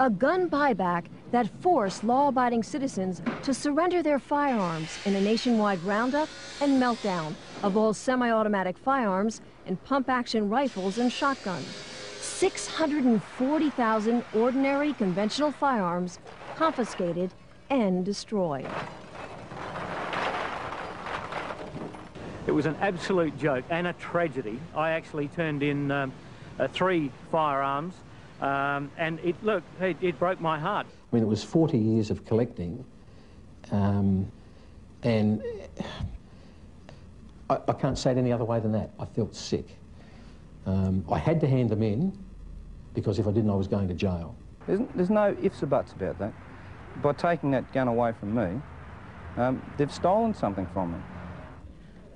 A gun buyback that forced law-abiding citizens to surrender their firearms in a nationwide roundup and meltdown of all semi-automatic firearms and pump-action rifles and shotguns. 640,000 ordinary conventional firearms confiscated and destroyed. It was an absolute joke and a tragedy. I actually turned in 3 firearms, and it broke my heart. I mean, it was 40 years of collecting, and I can't say it any other way than that. I felt sick. I had to hand them in, because if I didn't, I was going to jail. There's no ifs or buts about that. By taking that gun away from me, they've stolen something from me.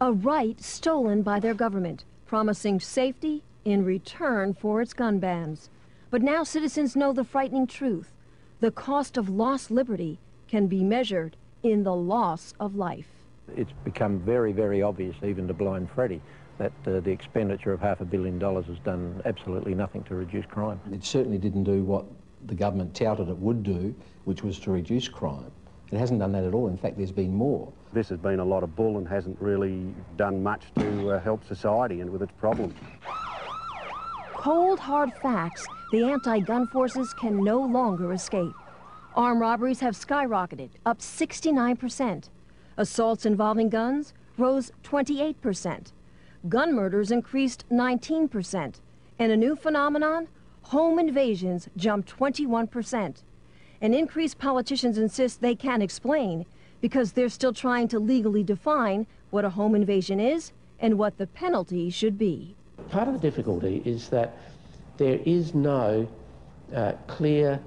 A right stolen by their government, promising safety in return for its gun bans. But now citizens know the frightening truth. The cost of lost liberty can be measured in the loss of life. It's become very, very obvious, even to Blind Freddy, that the expenditure of $500 million has done absolutely nothing to reduce crime. It certainly didn't do what the government touted it would do, which was to reduce crime. It hasn't done that at all. In fact, there's been more. This has been a lot of bull and hasn't really done much to help society and with its problems. Cold, hard facts the anti-gun forces can no longer escape. Armed robberies have skyrocketed, up 69%. Assaults involving guns rose 28%. Gun murders increased 19%. And a new phenomenon, home invasions jumped 21%. An increase politicians insist they can't explain because they're still trying to legally define what a home invasion is and what the penalty should be. Part of the difficulty is that there is no clear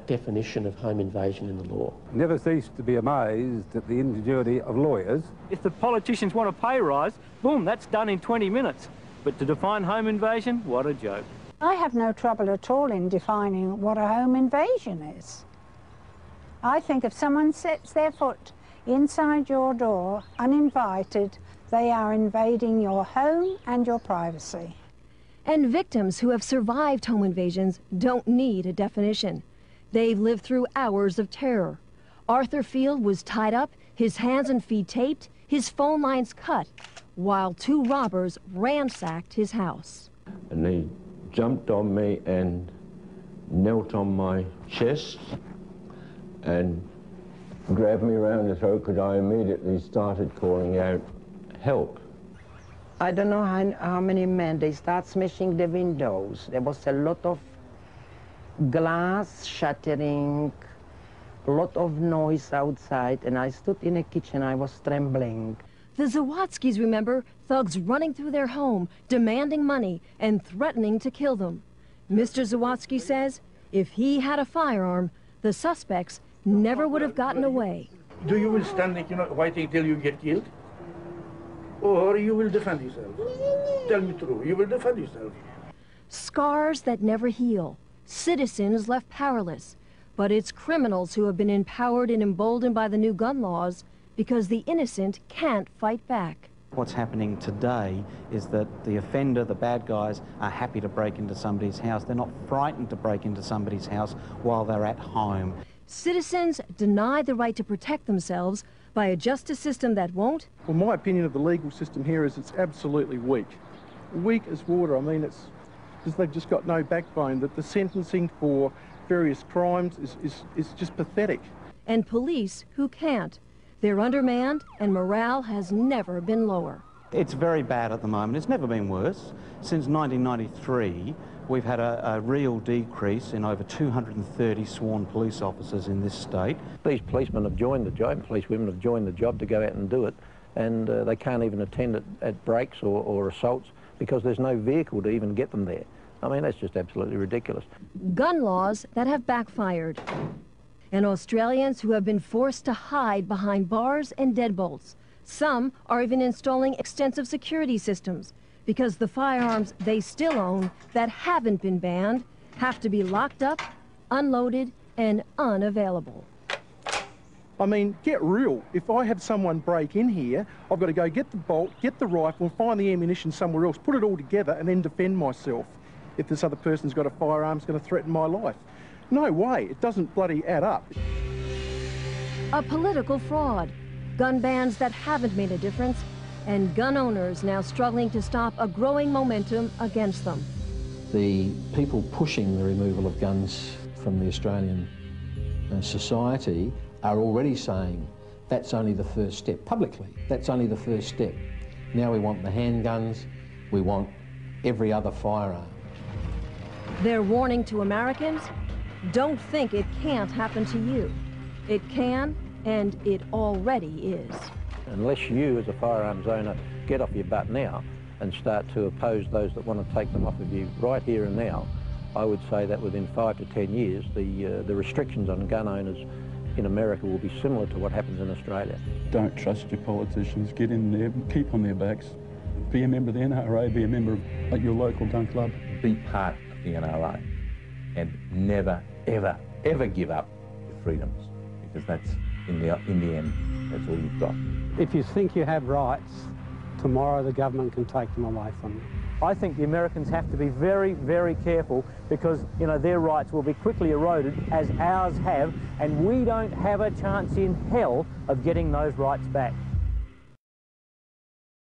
definition of home invasion in the law. Never cease to be amazed at the ingenuity of lawyers. If the politicians want a pay rise, boom, that's done in 20 minutes. But to define home invasion, what a joke. I have no trouble at all in defining what a home invasion is. I think if someone sets their foot inside your door uninvited, they are invading your home and your privacy. And victims who have survived home invasions don't need a definition. They've lived through hours of terror. Arthur Field was tied up, his hands and feet taped, his phone lines cut, while 2 robbers ransacked his house. And they jumped on me and knelt on my chest and grabbed me around the throat because I immediately started calling out, "Help." I don't know how many men, they start smashing the windows. There was a lot of glass shattering, a lot of noise outside, and I stood in the kitchen, I was trembling. The Zawadzkis remember thugs running through their home, demanding money and threatening to kill them. Mr. Zawadsky says if he had a firearm, the suspects never would have gotten away. Do you will stand, waiting till you get killed? Or you will defend yourself? Tell me true, you will defend yourself. Scars that never heal, citizens left powerless. But it's criminals who have been empowered and emboldened by the new gun laws because the innocent can't fight back. What's happening today is that the offender, the bad guys, are happy to break into somebody's house. They're not frightened to break into somebody's house while they're at home. Citizens deny the right to protect themselves by a justice system that won't. Well, my opinion of the legal system here is it's absolutely weak. Weak as water. I mean, they've just got no backbone. That the sentencing for various crimes is just pathetic. And police who can't. They're undermanned and morale has never been lower. It's very bad at the moment. It's never been worse. Since 1993, we've had a real decrease in over 230 sworn police officers in this state. These policemen have joined the job, policewomen have joined the job to go out and do it, and they can't even attend at breaks or assaults because there's no vehicle to even get them there. I mean, that's just absolutely ridiculous. Gun laws that have backfired. And Australians who have been forced to hide behind bars and deadbolts. Some are even installing extensive security systems because the firearms they still own that haven't been banned have to be locked up, unloaded, and unavailable. I mean, get real. If I have someone break in here, I've got to go get the bolt, get the rifle, find the ammunition somewhere else, put it all together, and then defend myself if this other person's got a firearm that's going to threaten my life. No way, it doesn't bloody add up. A political fraud, gun bans that haven't made a difference, and gun owners now struggling to stop a growing momentum against them. The people pushing the removal of guns from the Australian society are already saying that's only the first step, publicly, that's only the first step. Now we want the handguns, we want every other firearm. They're warning to Americans, don't think it can't happen to you. It can, and it already is. Unless you, as a firearms owner, get off your butt now and start to oppose those that want to take them off of you right here and now, I would say that within 5 to 10 years, the restrictions on gun owners in America will be similar to what happens in Australia. Don't trust your politicians. Get in there, keep on their backs. Be a member of the NRA, be a member of your local gun club. Be part of the NRA and never, ever, ever give up your freedoms, because that's, in the end, that's all you've got. If you think you have rights, tomorrow the government can take them away from you. I think the Americans have to be very, very careful, because, you know, their rights will be quickly eroded as ours have, and we don't have a chance in hell of getting those rights back.